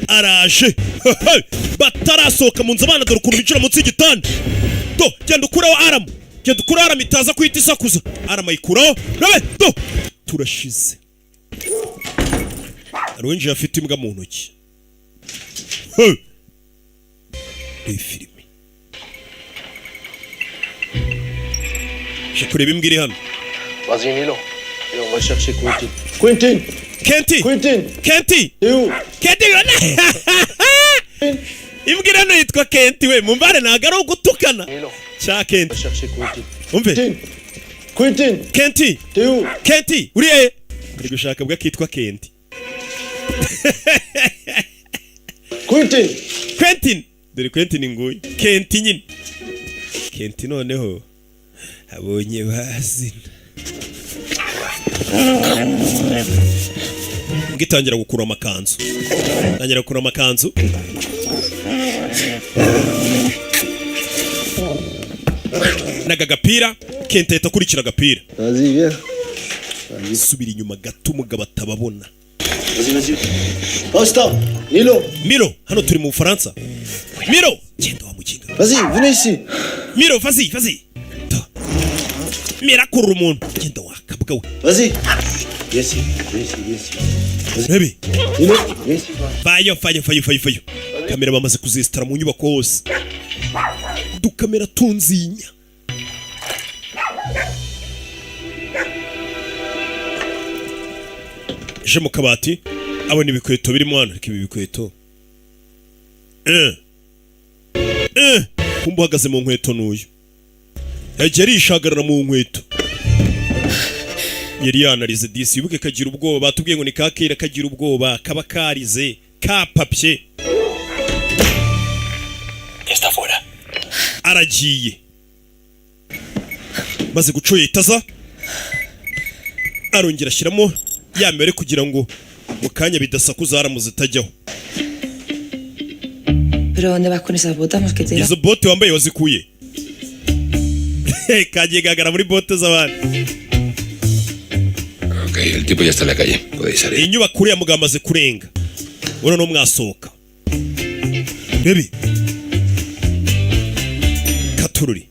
araje batarasohoka mu nzu abana dore ukuntu bicara munsi y'igitanda do genda ukuraho aramu itaza kwita isakuza aramu ayikuraho do turashize arwenje afite imbwa mu ntoki filime je kureba imbwa iri hano. Vas-y Milo, et on va chercher Quentin. Kenti. Imbwa iri hano yitwa Kenti we mumbare ntago ari ugutukana cya Kenti. Umve Kenti uri he ari gushaka bwa kitwa Kenti. Quentin dore Quentin nguyu Kenti nyine Kenti noneho abonye bazina ngitangira gukura amakanzu naga gapira Kenti ahita akurikira agapira subira inyuma gato umugabo atababona. Basta, Milo, hano turi mu Bufaransa. Milo, genda wa mukinga. Vas-y, venez ici. Milo, vas-y. Mira umuntu. Genda wa kabwa we. Vas-y. Yes. Baby. Yes. Fayo. Kamera bamaze kuzistara mu nyubako hose. Dukamera tunzinya. Je mu kabati abona ibikweto birimo hano ibi bikweto kumba uhagaze mu nkweto n'uyu yagera yishagarara mu nkweto yari yanarize disi wibuke kagira ubwoba batubwiye ngo ni kakera kagira ubwoba kaba karize kapapye está fuera aragiye maze gucoye itaza arongera ashyiramo yamere kugira ngo mukanya bidasakuza aramuze tajyaho. Pero dónde vas con esas botas mosquetera? Izo bote wambaye wazikuye. Kagiye gagara muri bote z'abandi. Okay, el tipo ya está en la calle. Podéis salir. Inyubako uriya mugabo amaze kurenga. Ura no mwasohoka. Baby. Katururi.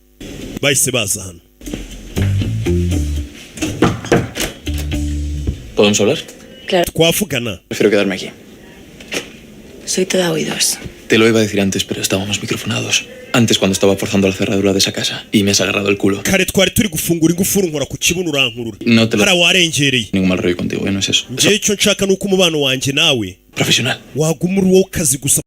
Bahise baza hano. ¿Podemos hablar? Claro. Twavugana. Prefiero quedarme aquí. Soy toda oídos. Te lo iba a decir antes, pero estábamos microfonados. Antes cuando estaba forzando la cerradura de esa casa y me has agarrado el culo. Kare twari turi gufungura ingufuru nkora ku kibuno urankurura. No te lo... Hara warengereye. Ningún mal rollo contigo, no es eso. Nje icyo nshaka nuko umubano wanje nawe Profesional. wagumura uwo kazi gusa.